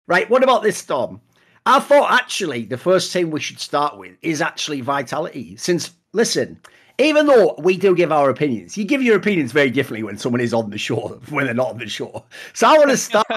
Right, what about this, Dom? I thought actually the first team we should start with is actually Vitality. Since, listen, even though we do give our opinions, you give your opinions very differently when someone is on the show, when they're not on the show. So I want to start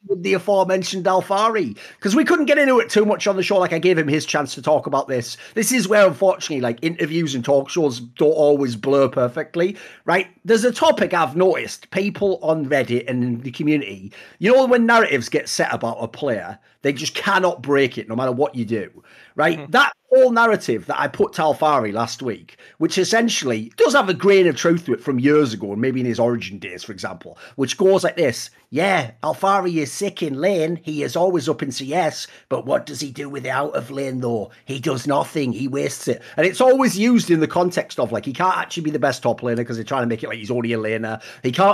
with the aforementioned Alphari, because we couldn't get into it too much on the show. Like, I gave him his chance to talk about this. This is where, unfortunately, like, interviews and talk shows don't always blur perfectly, right? There's a topic I've noticed, people on Reddit and in the community, you know, when narratives get set about a player, they just cannot break it no matter what you do, right? Mm-hmm. That whole narrative that I put to Alphari last week, which essentially does have a grain of truth to it from years ago, and maybe in his origin days, for example, which goes like this. Yeah, Alphari is sick in lane. He is always up in CS, but what does he do with the out of lane, though? He does nothing. He wastes it. And it's always used in the context of, like, he can't actually be the best top laner because they're trying to make it like he's only a laner.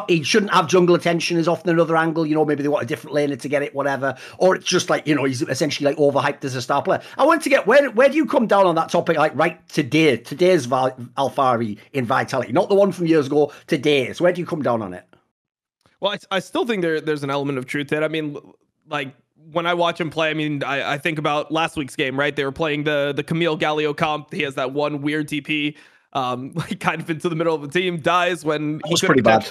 He shouldn't have jungle attention as often another angle. You know, maybe they want a different laner to get it, whatever. Or it's just like, you know, he's essentially like overhyped as a star player. I want to get, where do you come down on that topic, like right today's Alphari in Vitality, not the one from years ago, today's? Where do you come down on it? Well, I still think there's an element of truth to it. I mean, like, when I watch him play, I mean, I think about last week's game, right? They were playing the Camille Galio comp. He has that one weird TP, like kind of into the middle of the team, dies when he was pretty bad.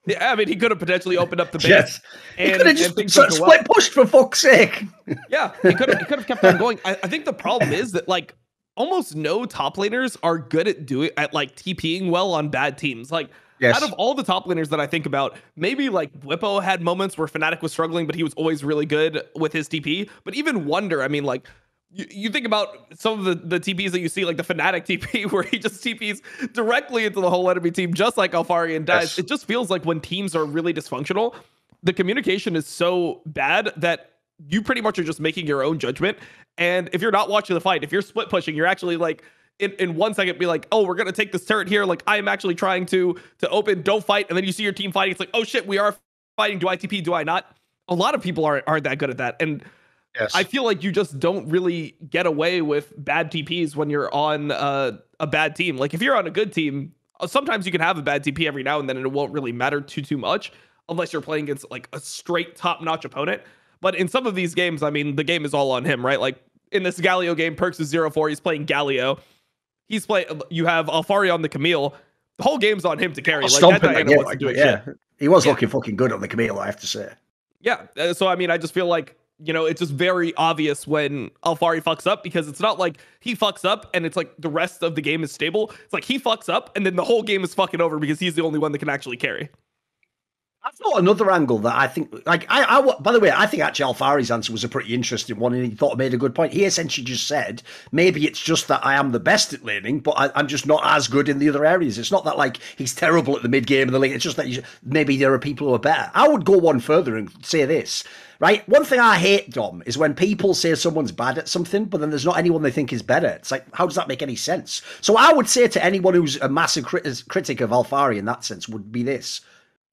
Yeah, I mean, he could have potentially opened up the base. Yes. He could have just split pushed, for fuck's sake. Yeah, he could have kept on going. I think the problem is that, like, almost no top laners are good at like TPing well on bad teams. Like, yes. Out of all the top laners that I think about, maybe like Whippo had moments where Fnatic was struggling, but he was always really good with his TP. But even Wonder, I mean, like, you think about some of the TPs that you see, like the Fnatic TP, where he just TPs directly into the whole enemy team, just like Alphari, and dies. Yes. It just feels like when teams are really dysfunctional, the communication is so bad that you pretty much are just making your own judgment. And if you're not watching the fight, if you're split pushing, you're actually like, in 1 second be like, oh, we're going to take this turret here. Like, I am actually trying to open, don't fight. And then you see your team fighting. It's like, oh shit, we are fighting. Do I TP? Do I not? A lot of people aren't that good at that. And yes. I feel like you just don't really get away with bad TPs when you're on a bad team. Like, if you're on a good team, sometimes you can have a bad TP every now and then, and it won't really matter too much unless you're playing against like a straight top-notch opponent. But in some of these games, I mean, the game is all on him, right? Like in this Galio game, Perks is 0-4. He's playing Galio. You have Alphari on the Camille. The whole game's on him to carry. Like, that Diana wasn't doing shit. He was looking fucking good on the Camille, I have to say. Yeah. So, I mean, I just feel like, you know, it's just very obvious when Alphari fucks up, because it's not like he fucks up and it's like the rest of the game is stable. It's like he fucks up and then the whole game is fucking over because he's the only one that can actually carry. I've got another angle that I think, like, by the way, I think actually Alphari's answer was a pretty interesting one, and he thought made a good point. He essentially just said, maybe it's just that I am the best at laning, but I'm just not as good in the other areas. It's not that, like, he's terrible at the mid-game and the lane. It's just that maybe there are people who are better. I would go one further and say this, right? One thing I hate, Dom, is when people say someone's bad at something, but then there's not anyone they think is better. It's like, how does that make any sense? So I would say to anyone who's a massive critic of Alphari in that sense would be this.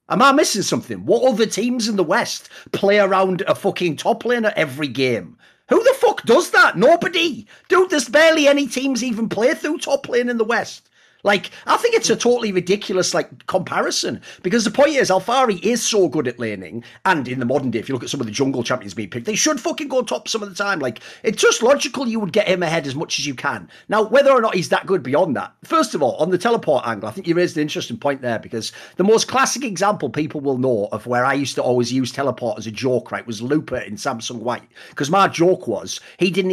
Am I missing something? What other teams in the West play around a fucking top laner every game? Who the fuck does that? Nobody. Dude, there's barely any teams even play through top lane in the West. Like, I think it's a totally ridiculous, like, comparison. Because the point is, Alphari is so good at laning, and in the modern day, if you look at some of the jungle champions being picked, they should fucking go top some of the time. Like, it's just logical you would get him ahead as much as you can. Now, whether or not he's that good beyond that, first of all, on the teleport angle, I think you raised an interesting point there, because the most classic example people will know of where I used to always use teleport as a joke, right, was Looper in Samsung White. Because my joke was,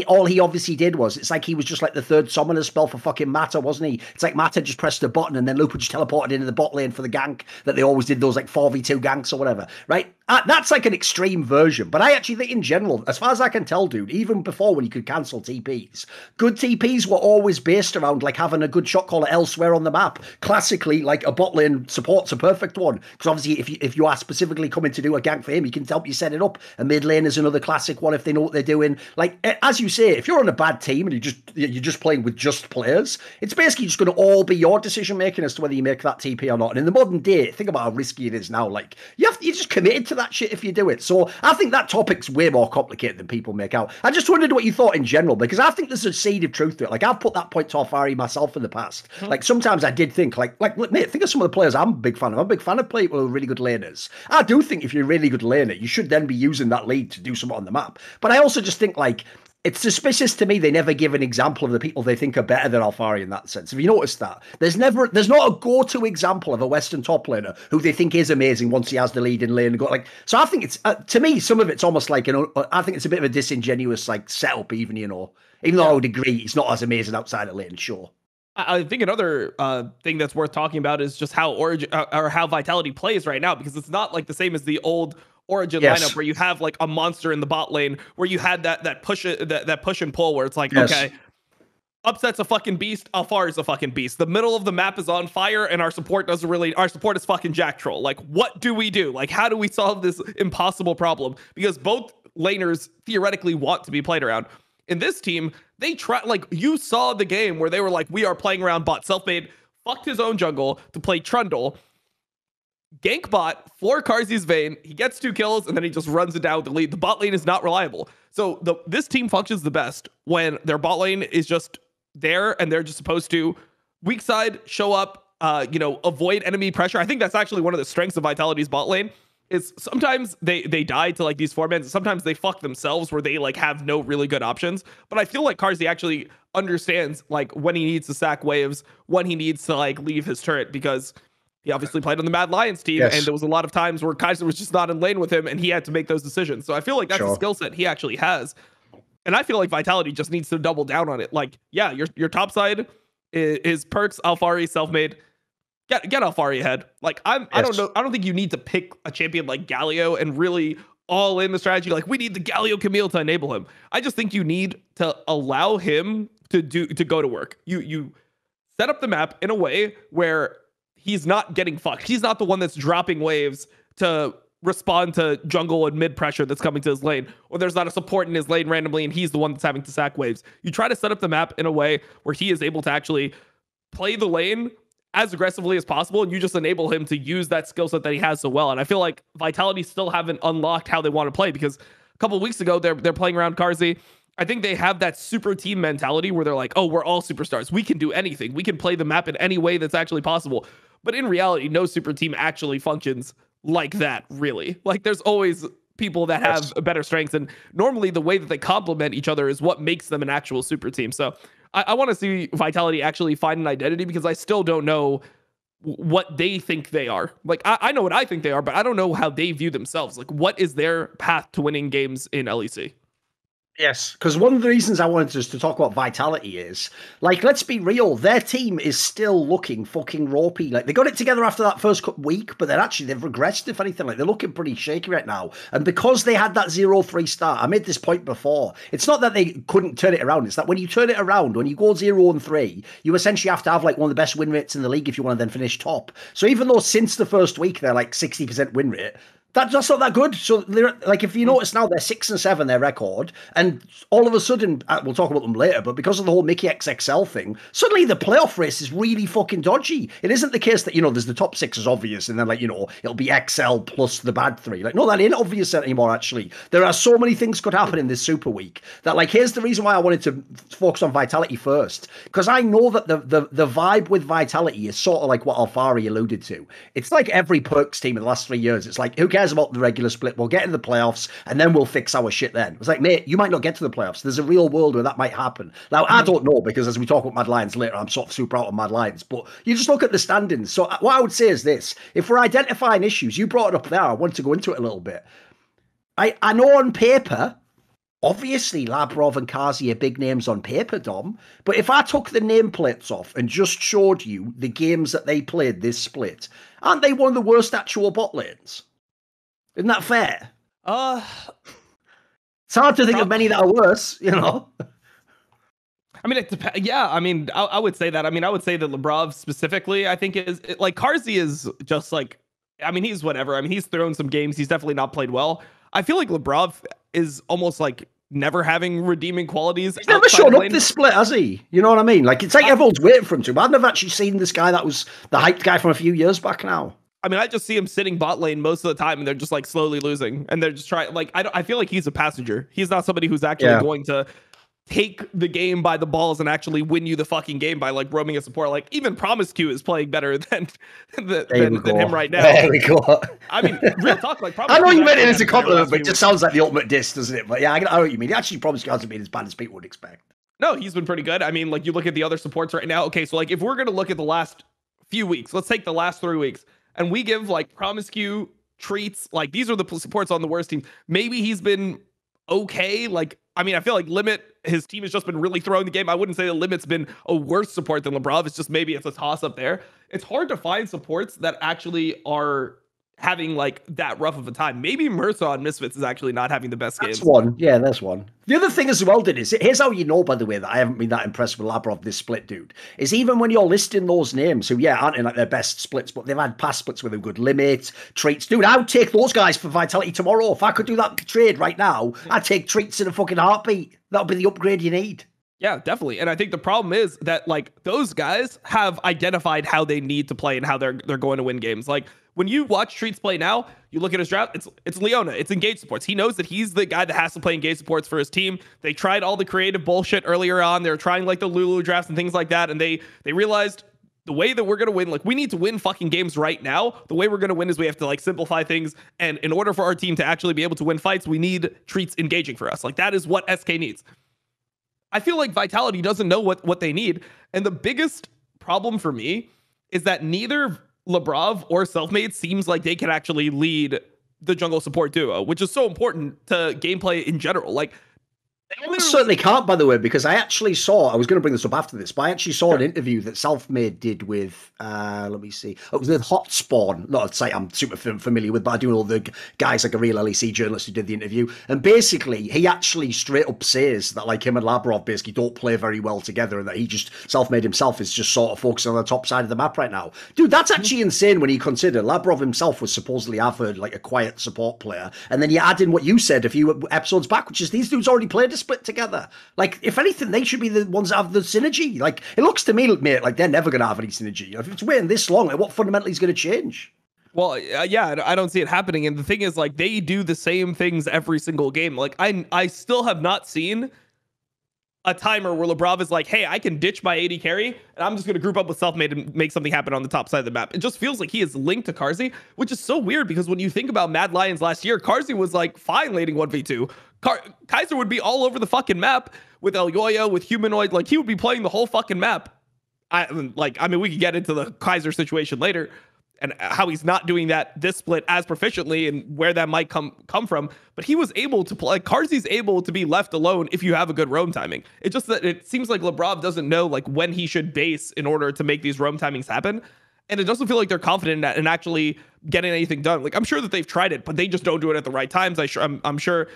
all he obviously did was, it's like he was just like the third summoner spell for fucking Mata, wasn't he? It's like Mata just pressed a button and then Looper just teleported into the bot lane for the gank that they always did, those like 4v2 ganks or whatever, right? That's like an extreme version, but I actually think in general, as far as I can tell, dude, even before when you could cancel TPs, good TPs were always based around like having a good shot caller elsewhere on the map. Classically, like a bot lane support's a perfect one, because obviously if you are specifically coming to do a gank for him, he can help you set it up. A mid lane is another classic one if they know what they're doing. Like, as you say, if you're on a bad team and you're just playing with just players, it's basically just going to all be your decision making as to whether you make that TP or not. And in the modern day, think about how risky it is now. Like, you're just committed to to that shit if you do it. So I think that topic's way more complicated than people make out. I just wondered what you thought in general, because I think there's a seed of truth to it. Like, I've put that point to Alfari myself in the past. Like, sometimes I did think, like, mate, think of some of the players I'm a big fan of. I'm a big fan of people who are really good laners. I do think if you're a really good laner, you should then be using that lead to do something on the map. But I also just think, like, it's suspicious to me they never give an example of the people they think are better than Alfari in that sense. Have you noticed that? There's not a go-to example of a Western top laner who they think is amazing once he has the lead in lane. So I think it's, to me, some of it's almost like, I think it's a bit of a disingenuous like setup even, even though I would agree he's not as amazing outside of lane, sure. I think another thing that's worth talking about is just how how Vitality plays right now, because it's not like the same as the old Origin lineup where you have like a monster in the bot lane, where you had that push and pull where it's like, okay, Upset's a fucking beast, Alfari's a fucking beast. The middle of the map is on fire, and our support is fucking Jack Troll. Like, what do we do? Like, how do we solve this impossible problem? Because both laners theoretically want to be played around. In this team, they try, like, you saw the game where they were like, we are playing around bot. Selfmade fucked his own jungle to play Trundle. Gank bot, floor Carzzy's Vayne, he gets 2 kills, and then he just runs it down with the lead. The bot lane is not reliable. So this team functions the best when their bot lane is just there, and they're just supposed to weak side, show up, avoid enemy pressure. I think that's actually one of the strengths of Vitality's bot lane, is sometimes they die to like these 4-mans, sometimes they fuck themselves where they like have no really good options. But I feel like Carzzy actually understands like when he needs to sack waves, when he needs to like leave his turret, because he obviously played on the Mad Lions team, and there was a lot of times where Kaiser was just not in lane with him, and he had to make those decisions. So I feel like that's a skill set he actually has. And I feel like Vitality just needs to double down on it. Like, yeah, your top side is Perks, Alfari, Selfmade. Get Alfari ahead. Like, I don't know. I don't think you need to pick a champion like Galio and really all in the strategy. Like, we need the Galio Camille to enable him. I just think you need to allow him to go to work. You set up the map in a way where he's not getting fucked. He's not the one that's dropping waves to respond to jungle and mid pressure that's coming to his lane, or there's not a support in his lane randomly and he's the one that's having to sack waves. You try to set up the map in a way where he is able to actually play the lane as aggressively as possible, and you just enable him to use that skill set that he has so well. And I feel like Vitality still haven't unlocked how they want to play, because a couple of weeks ago they're playing around Carzzy. I think they have that super team mentality where they're like, oh, we're all superstars, we can do anything, we can play the map in any way that's actually possible. But in reality, no super team actually functions like that, really. Like, there's always people that have better strengths, and normally the way that they complement each other is what makes them an actual super team. So I want to see Vitality actually find an identity, because I still don't know what they think they are. Like, I know what I think they are, but I don't know how they view themselves. Like, what is their path to winning games in LEC? Yes, because one of the reasons I wanted us to talk about Vitality is, like, let's be real, their team is still looking fucking ropey. Like, they got it together after that first week, but they've regressed, if anything. Like, they're looking pretty shaky right now. And because they had that 0-3 start, I made this point before, it's not that they couldn't turn it around, it's that when you turn it around, when you go 0-3, you essentially have to have, like, one of the best win rates in the league if you want to then finish top. So even though since the first week, they're, like, 60% win rate, that's not that good. So, like, if you notice now, they're 6-7, their record, and all of a sudden, we'll talk about them later, but because of the whole Mickey XXL thing, suddenly the playoff race is really fucking dodgy. It isn't the case that, there's the top 6 is obvious, and then, like, it'll be XL plus the bad 3. Like, no, that ain't obvious anymore, actually. There are so many things could happen in this Super Week that, like, here's the reason why I wanted to focus on Vitality first, because I know that the vibe with Vitality is sort of like what Alfari alluded to. It's like every Perks team in the last 3 years. It's like, who cares about the regular split? We'll get in the playoffs and then we'll fix our shit then. It's like, mate, you might not get to the playoffs. There's a real world where that might happen. Now, I don't know, because as we talk about Mad Lions later, I'm sort of super out of Mad Lions, but you just look at the standings. So what I would say is this: if we're identifying issues, you brought it up there, I want to go into it a little bit. I know on paper, obviously Labrov and Carzzy are big names on paper, Dom, but if I took the nameplates off and just showed you the games that they played this split, aren't they one of the worst actual bot lanes? Isn't that fair? It's hard to think of many that are worse, I mean, it depends. Yeah, I mean, I would say that. I mean, I would say that Labrov specifically, I think like, Carzzy is just like, I mean, he's whatever. I mean, he's thrown some games. He's definitely not played well. I feel like Labrov is almost like never having redeeming qualities. He's never shown up this split, has he? You know what I mean? Like, it's like everyone's waiting for him to. I've never actually seen this guy that was the hyped guy from a few years back now. I mean, I just see him sitting bot lane most of the time, and they're just like slowly losing, and they're just trying. Like, I feel like he's a passenger. He's not somebody who's actually going to take the game by the balls and actually win you the fucking game by like roaming a support. Like even Promiscu is playing better than him right now. There we go. I mean, real talk. Like I know you meant it as a compliment, but it just sounds like the ultimate diss, doesn't it? But yeah, I know what you mean. Actually, Promiscu hasn't been as bad as people would expect. No, he's been pretty good. I mean, like you look at the other supports right now. Okay, so like if we're gonna look at the last few weeks, let's take the last 3 weeks, and we give like Promiscu treats. Like these are the supports on the worst team. Maybe he's been okay. Like I mean, I feel like Limit, his team has just been really throwing the game. I wouldn't say the Limit's been a worse support than Labrov. It's just maybe it's a toss up there. It's hard to find supports that actually are having like that rough of a time. Maybe Mersa on Misfits is actually not having the best games. That's one. Yeah, that's one. The other thing as well, is here's how you know, by the way, that I haven't been that impressed with Labrov this split, dude, is even when you're listing those names who, aren't in like their best splits, but they've had past splits with a good limit, treats. Dude, I would take those guys for Vitality tomorrow. If I could do that trade right now, I'd take treats in a fucking heartbeat. That would be the upgrade you need. Yeah, definitely. And I think the problem is that like those guys have identified how they need to play and how they're going to win games. Like when you watch Treats play now, you look at his draft, it's Leona, it's engage supports. He knows that he's the guy that has to play engage supports for his team. They tried all the creative bullshit earlier on. They were trying like the Lulu drafts and things like that. And they realized the way that we're going to win, like we need to win fucking games right now. The way we're going to win is we have to like simplify things. And in order for our team to actually be able to win fights, we need Treats engaging for us. Like that is what SK needs. I feel like Vitality doesn't know what they need. And the biggest problem for me is that neither Labrov or Selfmade seems like they can actually lead the jungle support duo, which is so important to gameplay in general. Like, they certainly can't, by the way, because I actually saw, I was going to bring this up after this, but I actually saw an interview that Selfmade did with, let me see, it was with Hot Spawn, not a site I'm super familiar with, but I do know the guys, like a real LEC journalist who did the interview, and basically, he actually straight up says that, like, him and Labrov basically don't play very well together, and that he just, Selfmade himself is just sort of focusing on the top side of the map right now. Dude, that's actually insane when you consider Labrov himself was supposedly, I've heard, like, a quiet support player, and then you add in what you said a few episodes back, which is these dudes already played a split together. Like, if anything, they should be the ones that have the synergy. Like, it looks to me, mate, like they're never going to have any synergy. If it's waiting this long, like, what fundamentally is going to change? Well, yeah, I don't see it happening. And the thing is, like, they do the same things every single game. Like, I still have not seen a timer where Labrov is like, hey, I can ditch my AD carry, and I'm just going to group up with Selfmade and make something happen on the top side of the map. It just feels like he is linked to Carzzy, which is so weird because when you think about Mad Lions last year, Carzzy was like fine laning 1v2. Kaiser would be all over the fucking map with El Yoyo, with Humanoid. Like, he would be playing the whole fucking map. I mean, we could get into the Kaiser situation later and how he's not doing that this split as proficiently and where that might come from. But he was able to play. Carzzy's able to be left alone if you have a good roam timing. It's just that it seems like Labrov doesn't know like when he should base in order to make these roam timings happen. And it doesn't feel like they're confident in that and actually getting anything done. Like, I'm sure that they've tried it, but they just don't do it at the right times. I'm sure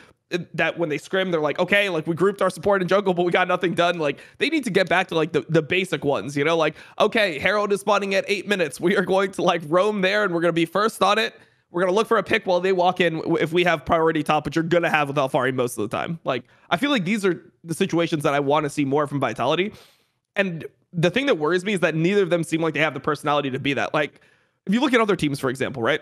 that when they scrim, they're like, okay, like we grouped our support in jungle, but we got nothing done. Like, they need to get back to like the basic ones, you know, like, okay, Herald is spawning at 8 minutes. We are going to like roam there and we're going to be first on it. We're going to look for a pick while they walk in if we have priority top, which you're going to have with Alfari most of the time. Like, I feel like these are the situations that I want to see more from Vitality. And the thing that worries me is that neither of them seem like they have the personality to be that. Like, if you look at other teams, for example, right?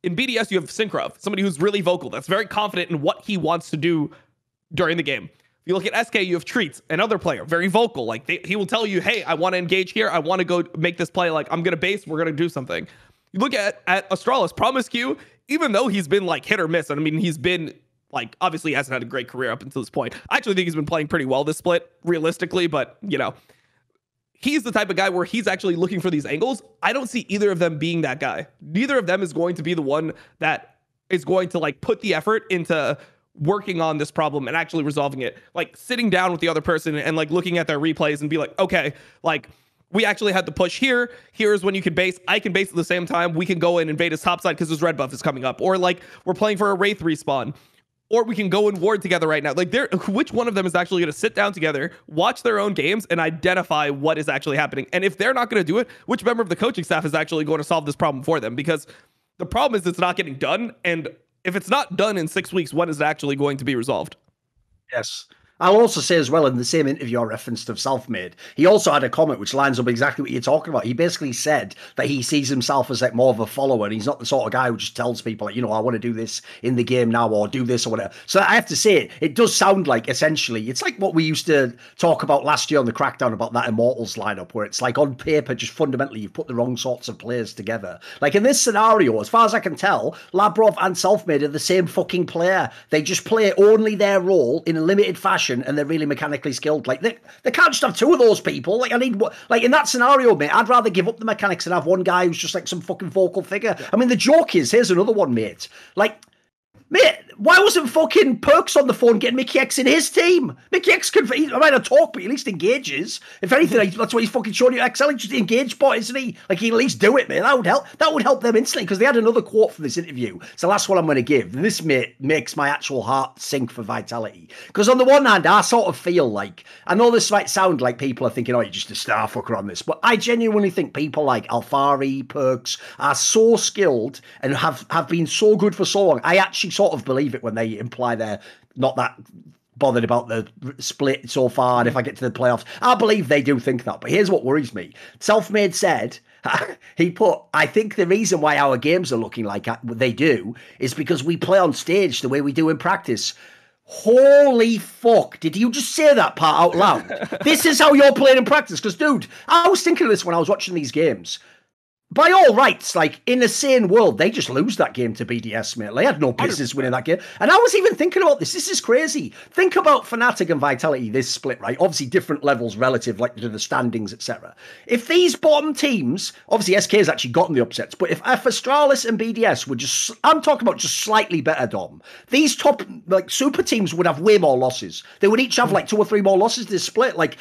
In BDS, you have Synkrov, somebody who's really vocal, that's very confident in what he wants to do during the game. If you look at SK, you have Treats, another player, very vocal. Like, he will tell you, hey, I want to engage here. I want to go make this play. Like, I'm going to base. We're going to do something. You look at Astralis, Promiscu, even though he's been like hit or miss, and I mean, he's been like, obviously he hasn't had a great career up until this point. I actually think he's been playing pretty well this split, realistically, but, you know, he's the type of guy where he's actually looking for these angles. I don't see either of them being that guy. Neither of them is going to be the one that is going to like put the effort into working on this problem and actually resolving it. Like sitting down with the other person and like looking at their replays and be like, okay, like we actually had to push here. Here's when you can base. I can base at the same time. We can go and invade his top side because his red buff is coming up. Or like we're playing for a Wraith respawn. Or we can go and ward together right now. Like, which one of them is actually going to sit down together, watch their own games, and identify what is actually happening? And if they're not going to do it, which member of the coaching staff is actually going to solve this problem for them? Because the problem is it's not getting done. And if it's not done in 6 weeks, when is it actually going to be resolved? Yes. I'll also say as well, in the same interview I referenced of Selfmade, he also had a comment which lines up exactly what you're talking about. He basically said that he sees himself as like more of a follower, and he's not the sort of guy who just tells people, like, you know, I want to do this in the game now, or do this or whatever. So I have to say, it does sound like, essentially, it's like what we used to talk about last year on the Crackdown about that Immortals lineup, where it's like on paper, just fundamentally, you've put the wrong sorts of players together. Like in this scenario, as far as I can tell, Labrov and Selfmade are the same fucking player. They just play only their role in a limited fashion, and they're really mechanically skilled. Like they can't just have two of those people. Like I need, like in that scenario, mate, I'd rather give up the mechanics and have one guy who's just like some fucking vocal figure. I mean, the joke is, here's another one, mate. Like, mate, why wasn't fucking Perks on the phone getting Mickey X in his team? Mickey X can, I might not talk, but he at least engages. If anything, that's what he's fucking showing you. XL, he's just the engaged bot, isn't he? Like, he at least do it, man. That would help. That would help them instantly, because they had another quote from this interview. It's the last one I'm going to give. And this, mate, makes my actual heart sink for Vitality. Because on the one hand, I sort of feel like, I know this might sound like people are thinking, oh, you're just a star fucker on this, but I genuinely think people like Alfari, Perks, are so skilled and have been so good for so long. I actually sort of believe it when they imply they're not that bothered about the split so far, and if I get to the playoffs, I believe they do think that. But here's what worries me. Selfmade said, he put, I think the reason why our games are looking like they do is because we play on stage the way we do in practice. Holy fuck, did you just say that part out loud? This is how you're playing in practice? Because, dude, I was thinking of this when I was watching these games. By all rights, like, in a sane world, they just lose that game to BDS, mate. They had no business winning that game. And I was even thinking about this. This is crazy. Think about Fnatic and Vitality, this split, right? Obviously, different levels relative, like, to the standings, etc. If these bottom teams, obviously, SK has actually gotten the upsets, but if Astralis and BDS were just, I'm talking about just slightly better, Dom, these top, like, super teams would have way more losses. They would each have, like, 2 or 3 more losses this split. Like,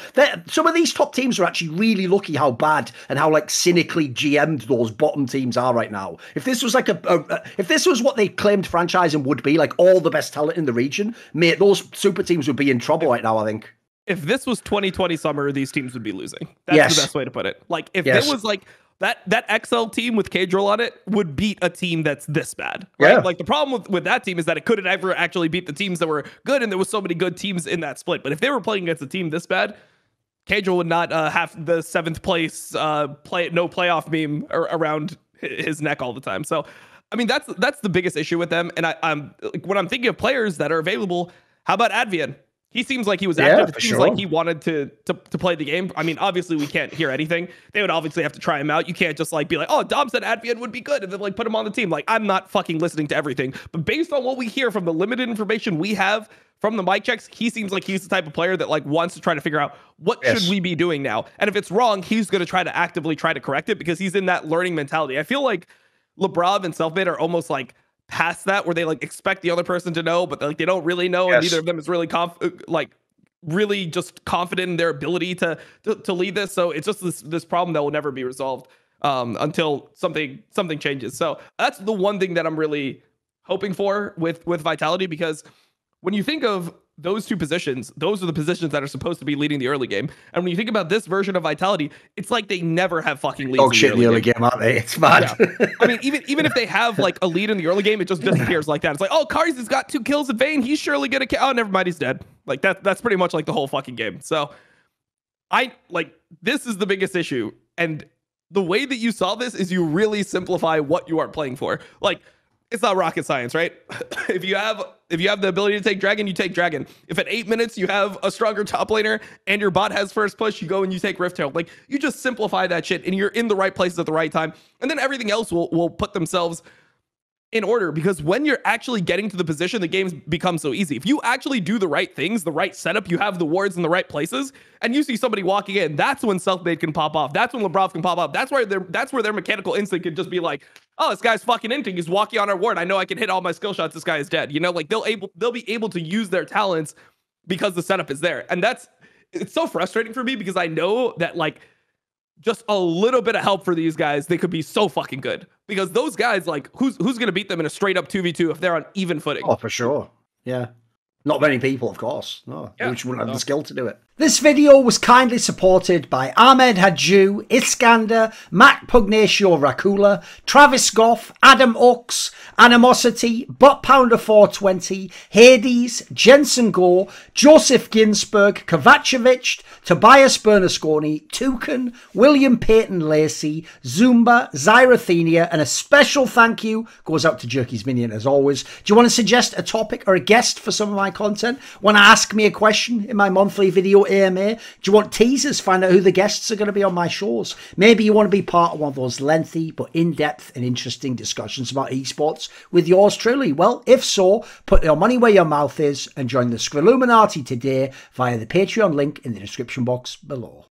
some of these top teams are actually really lucky how bad and how, like, cynically GM'd those bottom teams are right now. If this was like if this was what they claimed franchising would be, like all the best talent in the region, mate, those super teams would be in trouble right now, I think. If this was 2020 summer, these teams would be losing. That's the best way to put it. Like, if it was like that XL team with K-Drill on it would beat a team that's this bad, right? Yeah. Like, the problem with that team is that it couldn't ever actually beat the teams that were good, and there was so many good teams in that split. But if they were playing against a team this bad, K-Drill would not have the 7th place no playoff meme around his neck all the time. So, I mean, that's the biggest issue with them. And I'm when I'm thinking of players that are available, how about Advian? He seems like he was active. It seems like he wanted to play the game. I mean, obviously we can't hear anything. They would obviously have to try him out. You can't just like be like, oh, Dom said Advian would be good, and then like put him on the team. Like, I'm not fucking listening to everything. But based on what we hear from the limited information we have from the mic checks, he seems like he's the type of player that like wants to try to figure out what should we be doing now. And if it's wrong, he's going to try to actively try to correct it, because he's in that learning mentality. I feel like Labrov and Selfmade are almost like past that, where they like expect the other person to know, but like they don't really know, and neither of them is really really just confident in their ability to lead this. So it's just this problem that will never be resolved until something changes. So that's the one thing that I'm really hoping for with Vitality, because when you think of those two positions, those are the positions that are supposed to be leading the early game. And when you think about this version of Vitality, it's like they never have fucking leads in the early game, aren't they? It's mad. Yeah. I mean, even if they have like a lead in the early game, it just disappears like that. It's like, oh, Kari's has got 2 kills in Vayne. He's surely gonna oh, never mind, he's dead. Like that's pretty much like the whole fucking game. So this is the biggest issue. And the way that you solve this is you really simplify what you are playing for. Like, it's not rocket science, right? If you have the ability to take Dragon, you take Dragon. If at 8 minutes you have a stronger top laner and your bot has first push, you go and you take Rift Herald. Like, you just simplify that shit, and you're in the right places at the right time. And then everything else will put themselves in order, because when you're actually getting to the position, the games become so easy. If you actually do the right things, the right setup, you have the wards in the right places, and you see somebody walking in, that's when Selfmade can pop off. That's when Labrov can pop off. That's where their mechanical instinct can just be like, oh, this guy's fucking inting. He's walking on our ward. I know I can hit all my skill shots. This guy is dead. You know, like they'll be able to use their talents because the setup is there. And it's so frustrating for me, because I know that like just a little bit of help for these guys, they could be so fucking good. Because those guys, like, who's going to beat them in a straight up 2v2 if they're on even footing? Oh, for sure. Yeah. Not many people, of course. No, which wouldn't have the skill to do it. This video was kindly supported by Ahmed Hadjou, Iskander, Mac Pugnatio Rajcula, Travis Goff, Adam Ochs, Animosity, Butt Pounder 420, Hades, Jensen Goh, Joseph Ginsburg, Kovacevicd, Tobias Bernasconi, Toucan, William Peyton Lacy, Zoomba, Zyrathenia, and a special thank you goes out to Jerky's Minion as always. Do you want to suggest a topic or a guest for some of my content? Want to ask me a question in my monthly video AMA? Do you want teasers? Find out who the guests are going to be on my shows. Maybe you want to be part of one of those lengthy but in-depth and interesting discussions about esports with yours truly. Well, if so, put your money where your mouth is and join the Skrilluminati today via the Patreon link in the description box below.